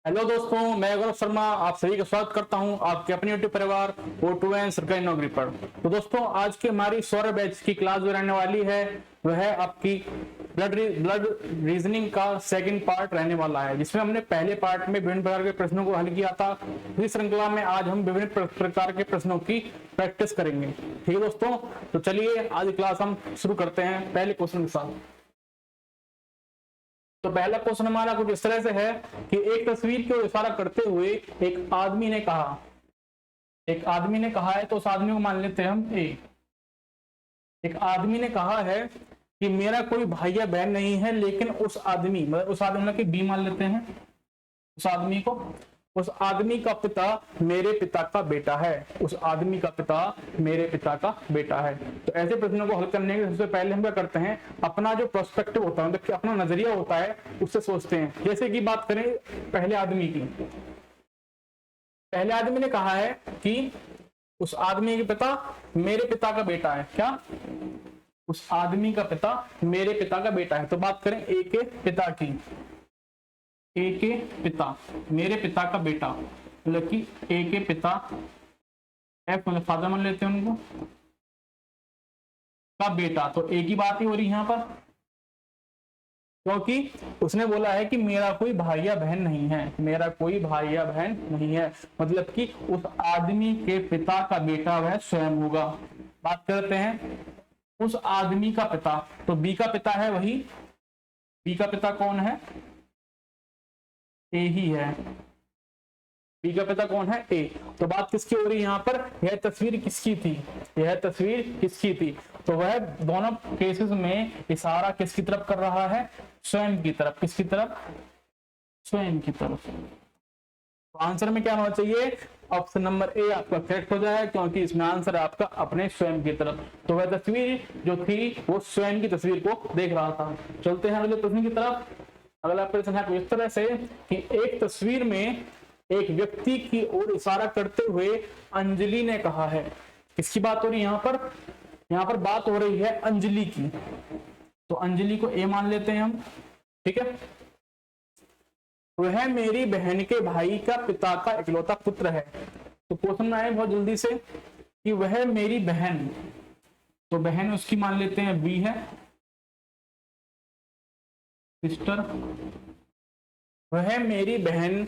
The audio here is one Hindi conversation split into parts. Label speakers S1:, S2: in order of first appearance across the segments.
S1: हेलो दोस्तों, मैं गौरव शर्मा आप सभी का स्वागत करता हूं आपके अपने यूट्यूब परिवार O2N सरकारी नौकरी पर। तो दोस्तों, आज की हमारी 16 बैच की क्लास जो रहने वाली है वह है आपकी ब्लड रीजनिंग का सेकंड पार्ट रहने वाला है, जिसमें हमने पहले पार्ट में विभिन्न प्रकार के प्रश्नों को हल किया था। इस श्रृंखला में आज हम विभिन्न प्रकार के प्रश्नों की प्रैक्टिस करेंगे। ठीक है दोस्तों, तो चलिए आज क्लास हम शुरू करते हैं पहले क्वेश्चन के साथ। तो पहला क्वेश्चन हमारा कुछ इस तरह से है कि एक तस्वीर की ओर इशारा करते हुए एक आदमी ने कहा है, तो उस आदमी को मान लेते हैं हम ए। एक आदमी ने कहा है कि मेरा कोई भाई या बहन नहीं है, लेकिन उस आदमी मतलब कि बी मान लेते हैं उस आदमी का पिता मेरे पिता का बेटा है। उस आदमी का पिता मेरे पिता का बेटा है। तो ऐसे प्रश्नों को हल करने के सबसे पहले हम क्या करते हैं, अपना जो पर्सपेक्टिव होता है, मतलब अपना नजरिया होता है, उससे सोचते हैं। जैसे कि बात करें पहले आदमी की, पहले आदमी ने कहा है कि उस आदमी के पिता मेरे पिता का बेटा है। क्या? उस आदमी का पिता मेरे पिता का बेटा है। तो बात करें ए के पिता की, ए के पिता मेरे पिता का बेटा, मतलब कि ए के पिता, एफ मतलब फादर मान लेते हैं उनको, का बेटा। तो ए की बात ही हो रही है यहां पर, क्योंकि उसने बोला है कि मेरा कोई भाई या बहन नहीं है, मेरा कोई भाई या बहन नहीं है, मतलब कि उस आदमी के पिता का बेटा वह स्वयं होगा। बात करते हैं उस आदमी का पिता, तो बी का पिता है वही, बी का पिता कौन है? ए ही है। बी का पिता कौन है? ए। तो बात किसकी हो रही है यहाँ पर? यह तस्वीर किसकी थी? यह तस्वीर किसकी थी? तो वह दोनों केसेस में इशारा किसकी तरफ कर रहा है? स्वयं की तरफ। किसकी तरफ? स्वयं की तरफ। तो आंसर में क्या होना चाहिए? ऑप्शन नंबर ए आपका करेक्ट हो जाएगा, क्योंकि इसमें आंसर है आपका अपने स्वयं की तरफ। तो वह तस्वीर जो थी वो स्वयं की तस्वीर को देख रहा था। चलते हैं अगले प्रश्न की तरफ। अगला प्रश्न है इस तरह से कि एक तस्वीर में एक व्यक्ति की ओर इशारा करते हुए अंजलि ने कहा है। किसकी बात हो रही है यहाँ पर? यहाँ पर बात हो रही है अंजलि की। तो अंजलि को ए मान लेते हैं हम। ठीक है, वह मेरी बहन के भाई का पिता का इकलौता पुत्र है। तो क्वेश्चन में आए बहुत जल्दी से कि वह मेरी बहन, तो बहन उसकी मान लेते हैं बी है, सिस्टर। वह मेरी बहन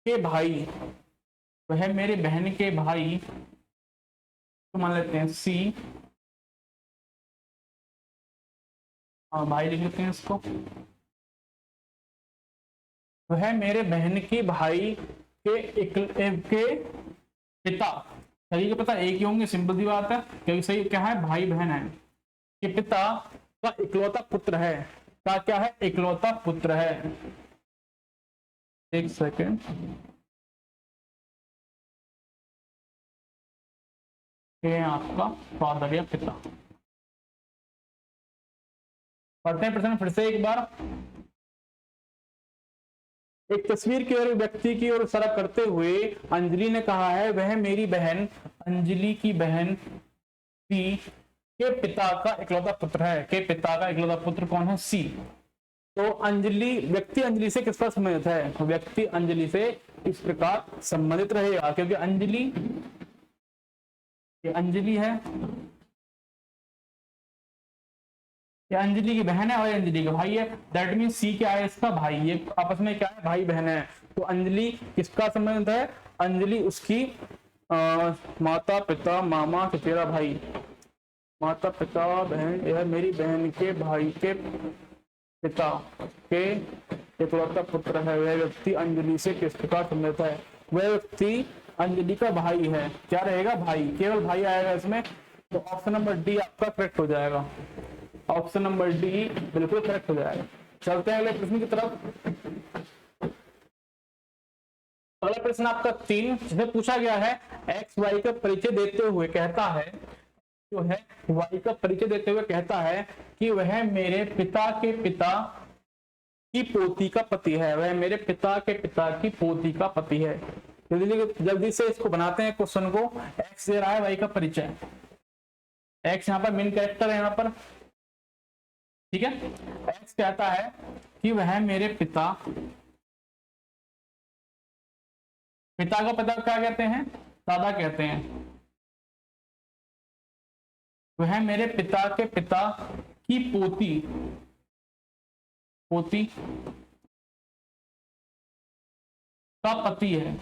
S1: के भाई, वह मेरे बहन के भाई तो मान लेते हैं सी। हाँ, भाई लिख लेते हैं इसको। वह मेरे बहन की भाई के पिता, सही के पता एक ही होंगे, सिंपल सी बात है, क्योंकि सही क्या है, भाई बहन है, कि पिता का इकलौता पुत्र है। का क्या है? इकलौता पुत्र है। एक सेकेंड, ये आपका फादर या पिता। पढ़ते हैं प्रश्न फिर से एक बार। एक तस्वीर की ओर व्यक्ति की ओर इशारा करते हुए अंजलि ने कहा है, वह मेरी बहन अंजलि की बहन सी के पिता का इकलौता पुत्र है। के पिता का इकलौता पुत्र कौन है? सी। तो अंजलि, व्यक्ति अंजलि से किस पर संबंधित है? व्यक्ति अंजलि से इस प्रकार संबंधित रहेगा, क्योंकि अंजलि, ये अंजलि है, ये अंजलि की बहन है और अंजलि का भाई है। दैट मीन सी क्या है? इसका भाई। ये आपस में क्या है? भाई बहन है। तो अंजलि किसका संबंध है? अंजलि उसकी माता पिता मामा चचेरा भाई, माता पिता बहन, यह मेरी बहन के भाई के पिता के इकलौता पुत्र है। वह व्यक्ति अंजलि से किस प्रकार संबंधित है? वह व्यक्ति अंजलि का भाई है। क्या रहेगा? भाई, केवल भाई आएगा इसमें। तो ऑप्शन नंबर डी आपका करेक्ट हो जाएगा। ऑप्शन नंबर डी बिल्कुल करेक्ट हो जाएगा। चलते हैं अगले प्रश्न की तरफ। अगला प्रश्न आपका 3, जिसमें पूछा गया है एक्स वाई का परिचय देते हुए कहता है, जो है वाई का परिचय देते हुए कहता है कि वह मेरे पिता के पिता की पोती का पति है। वह मेरे पिता के पिता की पोती का पति है। जल्दी से इसको बनाते हैं क्वेश्चन को। एक्स दे रहा है वाई का परिचय, एक्स यहाँ पर मेन कैरेक्टर है यहाँ पर। ठीक है, एक्स कहता है कि वह मेरे पिता पिता का पिता क्या कहते हैं? दादा कहते हैं। वह मेरे पिता के पिता की पोती, पोती का पति है।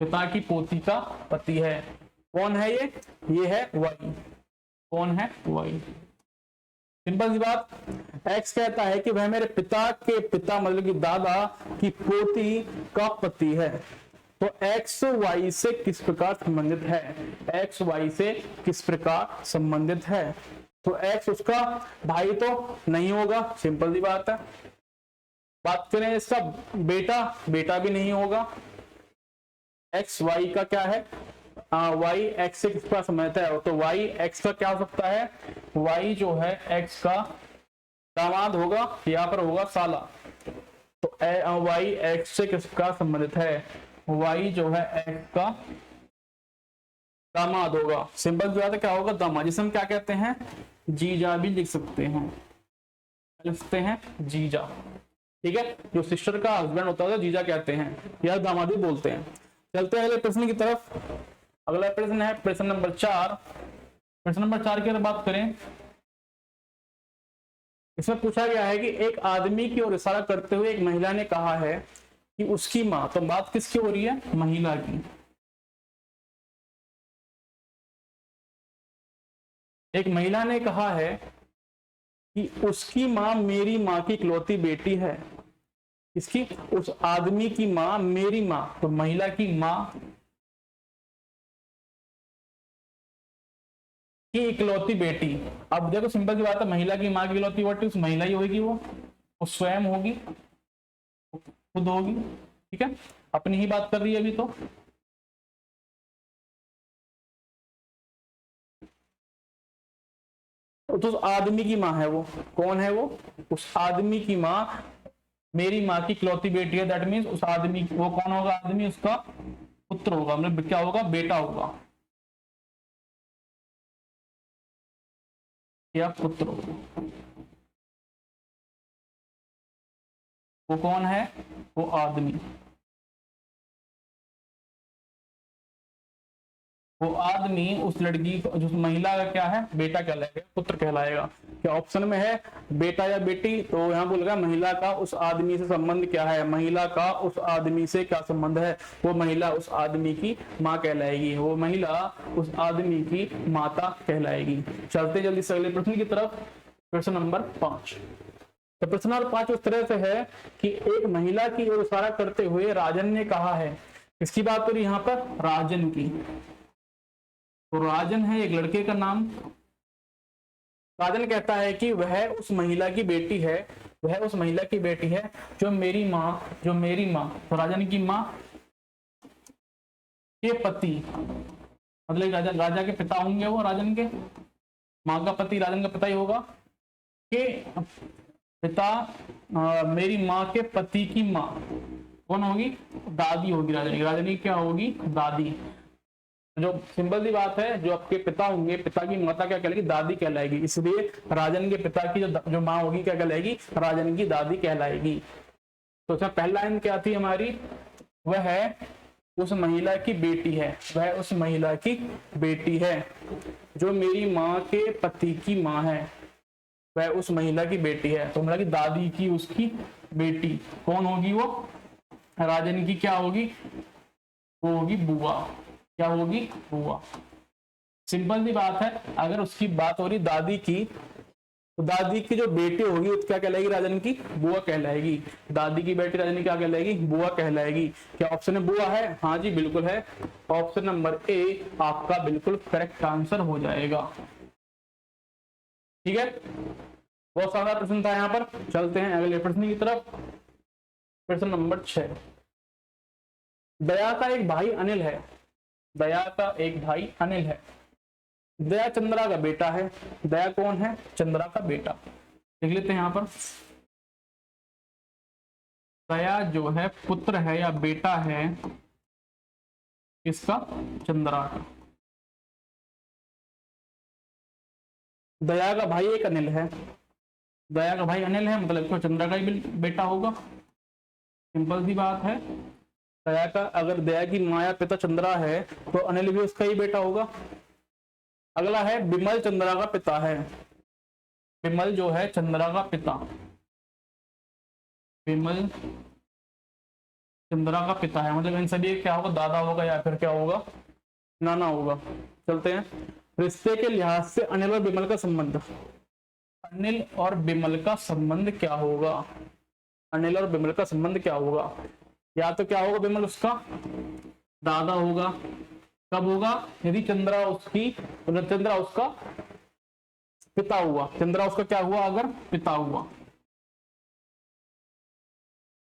S1: पिता की पोती का पति है। कौन है ये है वाई। कौन है? वाई। सिंपल सी बात। एक्स कहता है कि वह मेरे पिता के पिता मतलब कि दादा की पोती का पति है। तो एक्स वाई से किस प्रकार संबंधित है? एक्स वाई से किस प्रकार संबंधित है? तो एक्स उसका भाई तो नहीं होगा, सिंपल सी बात है। बात करें इसका बेटा, बेटा भी नहीं होगा। एक्स वाई का क्या है? वाई एक्स से किस प्रकार संबंधित है? तो वाई एक्स का क्या हो सकता है? वाई जो है एक्स का दामाद होगा, यहाँ पर होगा साला। तो वाई एक्स से किस प्रकार संबंधित है? वाई जो है एक्स का दामाद होगा। सिंपल सी बात है, क्या होगा? दामाद, जिसे हम क्या कहते हैं? जीजा भी लिख सकते हैं। लिखते हैं जीजा, ठीक है। जो सिस्टर का हस्बैंड होता है जीजा कहते हैं या दामादी बोलते हैं। चलते हैं अगले प्रश्न की तरफ। अगला प्रश्न है प्रश्न नंबर 4। प्रश्न नंबर 4 की अगर बात करें, इसमें पूछा गया है कि एक आदमी की ओर इशारा करते हुए एक महिला ने कहा है कि उसकी मां, तो बात किसकी हो रही है? महिला की। एक महिला ने कहा है कि उसकी मां मेरी मां की इकलौती बेटी है। इसकी, उस आदमी की मां मेरी मां, तो महिला की मां की इकलौती बेटी। अब देखो सिंपल सी बात है, महिला की मां की इकलौती बेटी उस महिला ही होगी, वो स्वयं होगी, खुद होगी, ठीक है। अपनी ही बात कर रही है अभी तो उस आदमी की मां है वो। कौन है वो? उस आदमी की मां मेरी मां की इकलौती बेटी है। दैट मीन्स उस आदमी, वो कौन होगा? आदमी उसका पुत्र होगा, मतलब क्या होगा? बेटा होगा या पुत्र होगा। वो कौन है? वो आदमी। वो आदमी उस लड़की को, जो महिला का क्या है? बेटा कहलाएगा, पुत्र कहलाएगा। क्या ऑप्शन में है बेटा या बेटी? तो यहाँ बोलेगा महिला का उस आदमी से संबंध क्या है? महिला का उस आदमी से क्या संबंध है? वो महिला उस आदमी की माँ कहलाएगी, वो महिला उस आदमी की माता कहलाएगी। चलते जल्दी से अगले प्रश्न की तरफ। प्रश्न नंबर 5। तो प्रश्न नंबर 5 उस तरह से है कि एक महिला की ओर इशारा करते हुए राजन ने कहा है। किसकी बात हो रही है यहाँ पर? राजन की। तो राजन है एक लड़के का नाम। राजन कहता है कि वह उस महिला की बेटी है, वह उस महिला की बेटी है जो मेरी माँ, तो राजन की माँ के पति, मतलब राजा के पिता होंगे वो, राजन के माँ का पति राजन का पिता ही होगा, के पिता मेरी माँ के पति की माँ कौन होगी? दादी होगी राजन की। राजन की क्या होगी? दादी। जो सिंपल सी बात है, जो आपके पिता होंगे, पिता की माता क्या कहलाएगी? दादी कहलाएगी। इसलिए राजन के पिता की जो माँ होगी क्या कहलाएगी? राजन की दादी कहलाएगी। तो इसमें पहला लाइन क्या थी हमारी? वह उस महिला की बेटी है, वह उस महिला की बेटी है जो मेरी माँ के पति की माँ है, वह उस महिला की बेटी है। तो मतलब की दादी की उसकी बेटी कौन होगी? वो राजन की क्या होगी? वो होगी बुआ। क्या होगी? बुआ। सिंपल सी बात है, अगर उसकी बात हो रही दादी की, तो दादी की जो बेटी होगी वो क्या कहलाएगी? राजन की बुआ कहलाएगी। दादी की बेटी राजन की क्या कहलाएगी? बुआ कहलाएगी। क्या ऑप्शन में बुआ है? हाँ जी बिल्कुल है। ऑप्शन नंबर ए आपका बिल्कुल करेक्ट आंसर हो जाएगा, ठीक है। बहुत सारा प्रश्न था यहाँ पर। चलते हैं अगले प्रश्न की तरफ। प्रश्न नंबर 6। दया का एक भाई अनिल है। दया का एक भाई अनिल है। दया चंद्रा का बेटा है। दया कौन है? चंद्रा का बेटा। देख लेते हैं यहाँ पर। दया जो है पुत्र है या बेटा है इसका? चंद्रा का। दया का भाई एक अनिल है। दया का भाई अनिल है, मतलब चंद्रा का ही बेटा होगा। सिंपल सी बात है। दया का, अगर दया की माँ या पिता चंद्रा है तो अनिल भी उसका ही बेटा होगा। अगला है विमल चंद्रा का पिता है। विमल जो है चंद्रा का पिता, विमल चंद्रा का पिता है, मतलब इन सभी क्या होगा, दादा होगा या फिर क्या होगा, नाना होगा। चलते हैं, रिश्ते के लिहाज से अनिल और विमल का संबंध। अनिल और विमल का संबंध क्या होगा, अनिल और विमल का संबंध क्या होगा? या तो क्या होगा, विमल उसका दादा होगा। कब होगा? यदि चंद्रा उसकी, चंद्रा उसका पिता हुआ। चंद्रा उसका क्या हुआ? अगर पिता हुआ।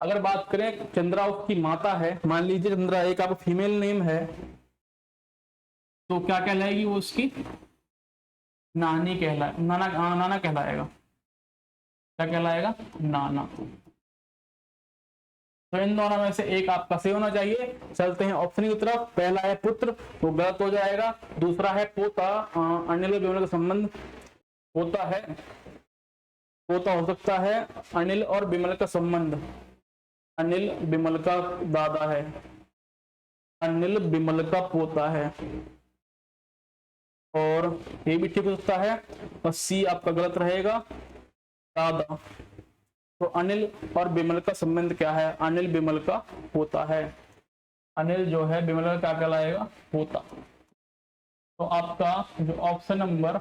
S1: अगर बात करें चंद्रा उसकी माता है, मान लीजिए चंद्रा एक आप फीमेल नेम है, तो क्या कहलाएगी वो? उसकी नानी कहलाए, नाना कहलाएगा। क्या कहलाएगा? नाना। तो इन दोनों में से एक आपका सही होना चाहिए। चलते हैं ऑप्शन की तरफ। पहला है पुत्र, वो गलत हो जाएगा। दूसरा है पोता, अनिल और विमल का संबंध होता है, पोता हो सकता है। अनिल और विमल का संबंध, अनिल विमल का दादा है, अनिल विमल का पोता है, और ये भी ठीक हो सकता है। और सी आपका गलत रहेगा, दादा। तो अनिल और विमल का संबंध क्या है? अनिल विमल का पोता है। अनिल जो है विमल का क्या कहलाएगा? पोता। तो आपका जो ऑप्शन नंबर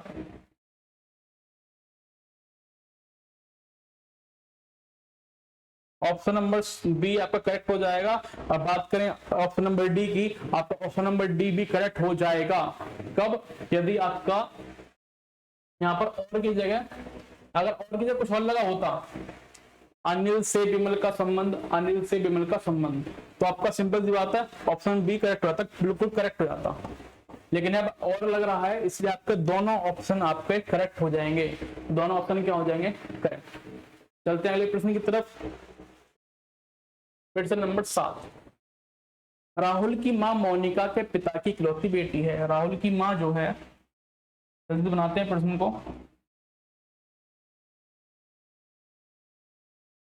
S1: बी आपका करेक्ट हो जाएगा। अब बात करें ऑप्शन नंबर डी की, आपका ऑप्शन नंबर डी भी करेक्ट हो जाएगा। कब? यदि आपका यहाँ पर और की जगह, अगर और की जगह कुछ और लगा होता, अनिल से विमल का संबंध, अनिल से विमल का संबंध, तो आपका सिंपल सी बात है ऑप्शन बी करेक्ट हो जाता, बिल्कुल करेक्ट हो जाता। लेकिन अब और लग रहा है, इसलिए आपके दोनों ऑप्शन आपके करेक्ट हो जाएंगे। दोनों ऑप्शन क्या हो जाएंगे? करेक्ट। चलते हैं अगले प्रश्न की तरफ। प्रश्न नंबर 7। राहुल की मां मोनिका के पिता की इकलौती बेटी है। राहुल की मां जो है, जल्दी बनाते हैं प्रश्न को,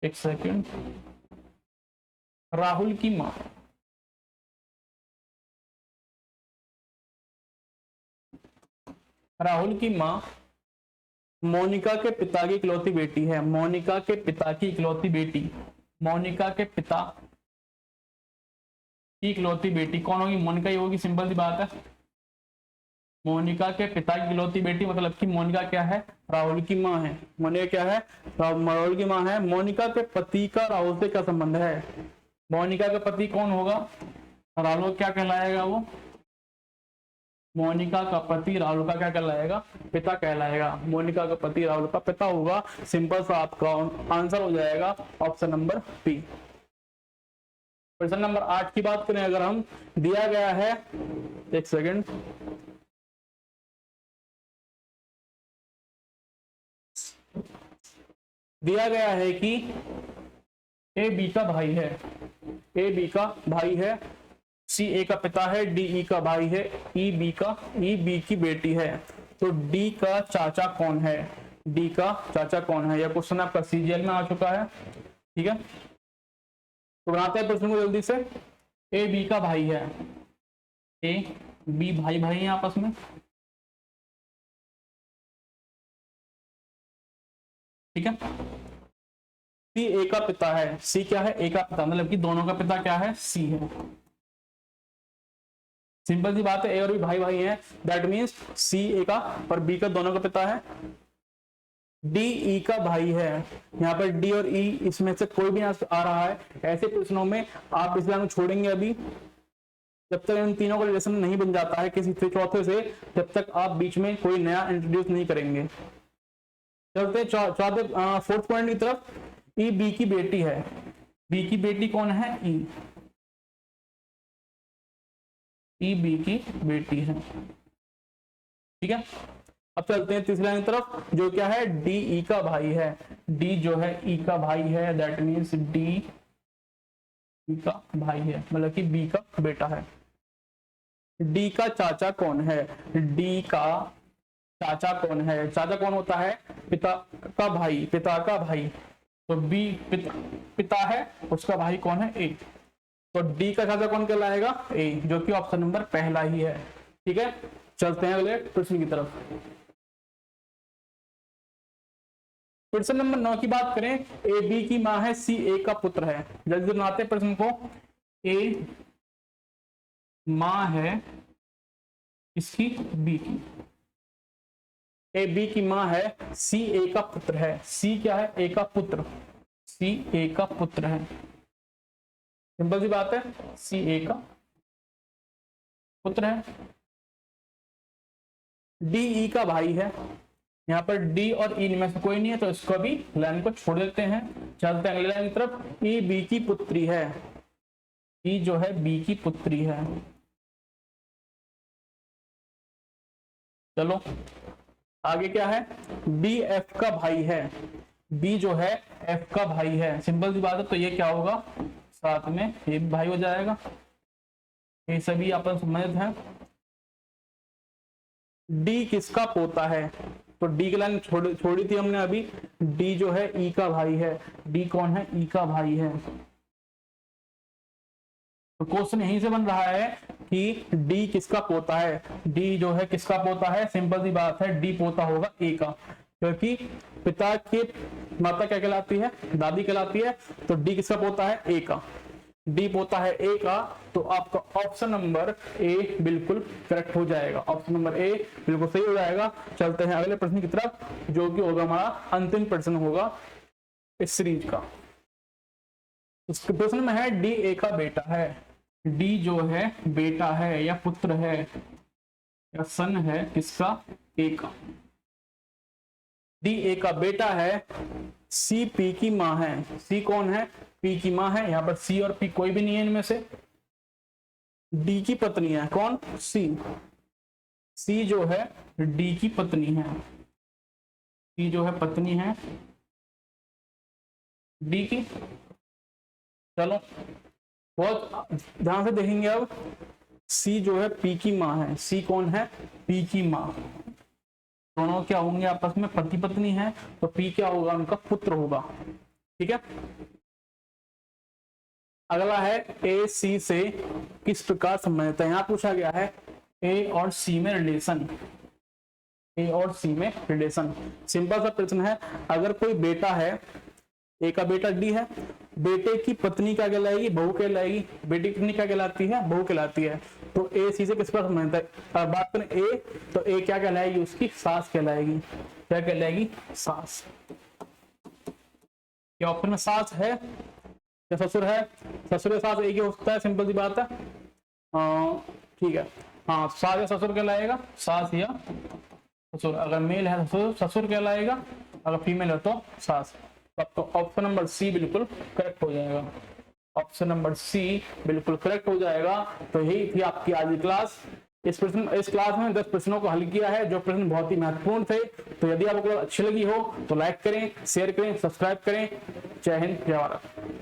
S1: एक सेकंड। राहुल की मां, राहुल की मां मोनिका के पिता की इकलौती बेटी है। मोनिका के पिता की इकलौती बेटी, मोनिका के पिता की इकलौती बेटी कौन होगी? मोनिका ही होगी, सिंपल सी बात है। मोनिका के पिता की इकलौती बेटी मतलब कि मोनिका क्या है? राहुल की मां है। मोनिका क्या है? राहुल की मां है। मोनिका के पति का राहुल से क्या संबंध है? मोनिका का पति कौन होगा? राहुल क्या कहलाएगा वो? मोनिका का पति राहुल का क्या कहलाएगा? पिता कहलाएगा। मोनिका का पति राहुल का पिता होगा। सिंपल सा आपका आंसर हो जाएगा ऑप्शन नंबर बी। प्रश्न नंबर 8 की बात करें अगर हम, दिया गया है, एक सेकंड, दिया गया है कि ए बी का भाई है, ए बी का भाई है, सी ए का पिता है, डी ई का भाई है, ई बी की बेटी है। तो डी का चाचा कौन है? डी का चाचा कौन है? यह क्वेश्चन आपका सीजीएल में आ चुका है। ठीक है, तो बनाते हैं प्रश्न को जल्दी से। ए बी का भाई है, ए बी भाई भाई हैं आपस में। ठीक है, सी ए का पिता है, सी क्या है? ए का पिता, मतलब कि दोनों का पिता क्या है? सी है। सिंपल सी बात है, ए और बी भाई भाई हैं, दैट मींस सी ए का और बी का दोनों का पिता है। डी ई का भाई है, यहाँ पर डी और ई इसमें से कोई भी आ रहा है। ऐसे प्रश्नों में आप इस लाइन को छोड़ेंगे अभी, जब तक इन तीनों का रिलेशन नहीं बन जाता है किसी चौथे से, जब तक आप बीच में कोई नया इंट्रोड्यूस नहीं करेंगे। चलते चौथे फोर्थ पॉइंट की तरफ। ई बी की बेटी है, बी की बेटी कौन है? ई बी की बेटी है। ठीक है, अब चलते हैं तीसरी लाइन की तरफ, जो क्या है? डी ई का भाई है। डी जो है ई का भाई है, दैट मीन्स डी ई का भाई है, मतलब कि बी का बेटा है। डी का चाचा कौन है? डी का चाचा कौन है? चाचा कौन होता है? पिता का भाई, पिता का भाई। तो बी पिता है, उसका भाई कौन है? ए। तो डी का चाचा कौन कहलाएगा? ए, जो कि ऑप्शन नंबर पहला ही है। ठीक है, चलते हैं अगले प्रश्न की तरफ। प्रश्न नंबर 9 की बात करें, ए बी की मां है, सी ए का पुत्र है। जल्दी बनाते हैं प्रश्न को। ए मां है इसकी बी की, ए बी की मां है, सी ए का पुत्र है। सी क्या है? ए का पुत्र, सी ए का पुत्र है। सिंपल सी बात है, सी ए का पुत्र है। डी ई का भाई है। यहाँ पर डी और ई में से कोई नहीं है, तो इसको भी लाइन को छोड़ देते हैं। चलते हैं अगली लाइन की तरफ। ई बी की पुत्री है, ई जो है बी की पुत्री है। चलो आगे क्या है? बी एफ का भाई है, बी जो है एफ का भाई है। सिंपल सी बात है, तो ये क्या होगा? साथ में ये भी भाई हो जाएगा। ये सभी अपन समझते हैं। डी किसका पोता है? तो डी की लाइन छोड़ी थी हमने अभी। डी जो है ई का भाई है। डी कौन है? ई का भाई है। तो क्वेश्चन यहीं से बन रहा है कि डी किसका पोता है। डी जो है किसका पोता है? सिंपल सी बात है, डी पोता होगा ए का, क्योंकि पिता की माता क्या कहलाती है? दादी कहलाती है। तो डी किसका पोता है? ए का। डी पोता है ए का, तो आपका ऑप्शन नंबर ए बिल्कुल करेक्ट हो जाएगा। ऑप्शन नंबर ए बिल्कुल सही हो जाएगा। चलते हैं अगले प्रश्न की तरफ, जो कि होगा हमारा अंतिम प्रश्न होगा इस सीरीज का। इस प्रश्न में है डी ए का बेटा है। डी जो है बेटा है या पुत्र है या सन है किसका? ए का। डी ए का बेटा है, सी पी की मां है। सी कौन है? पी की मां है। यहां पर सी और पी कोई भी नहीं है इनमें से। डी की पत्नी है कौन? सी। सी जो है डी की पत्नी है, सी जो है पत्नी है डी की। चलो बहुत ध्यान से देखेंगे अब। सी जो है पी की मां है। सी कौन है? पी की मां। दोनों क्या होंगे? आपस में पति पत्नी है, तो पी क्या होगा? उनका पुत्र होगा। ठीक है, अगला है ए सी से किस प्रकार संबंधित है। यहां पूछा गया है ए और सी में रिलेशन, ए और सी में रिलेशन। सिंपल सा प्रश्न है, अगर कोई बेटा है, ए का बेटा डी है, बेटे की पत्नी क्या कहलाएगी? बहू कहलाएगी। बेटी की पत्नी क्या कहलाती है? बहू कहलाती है। तो ए सी से किस पर संबंधित है? और बात करें ए, तो ए क्या कहलाएगी? उसकी सास कहलाएगी। क्या कहलाएगी? सास। क्या ऑप्शन में सास है या ससुर है? ससुर या सास एक ही हो सकता है, सिंपल सी बात है। ठीक है, हाँ, सास या ससुर कहलाएगा, सास या ससुर। अगर मेल है तो ससुर कहलाएगा, अगर फीमेल है तो सास। तो ऑप्शन नंबर सी बिल्कुल करेक्ट हो जाएगा। ऑप्शन नंबर सी बिल्कुल करेक्ट हो जाएगा। तो यही थी आपकी आज की क्लास। इस क्लास में 10 प्रश्नों को हल किया है, जो प्रश्न बहुत ही महत्वपूर्ण थे। तो यदि आपको अच्छी लगी हो तो लाइक करें, शेयर करें, सब्सक्राइब करें। जय हिंद, जय भारत।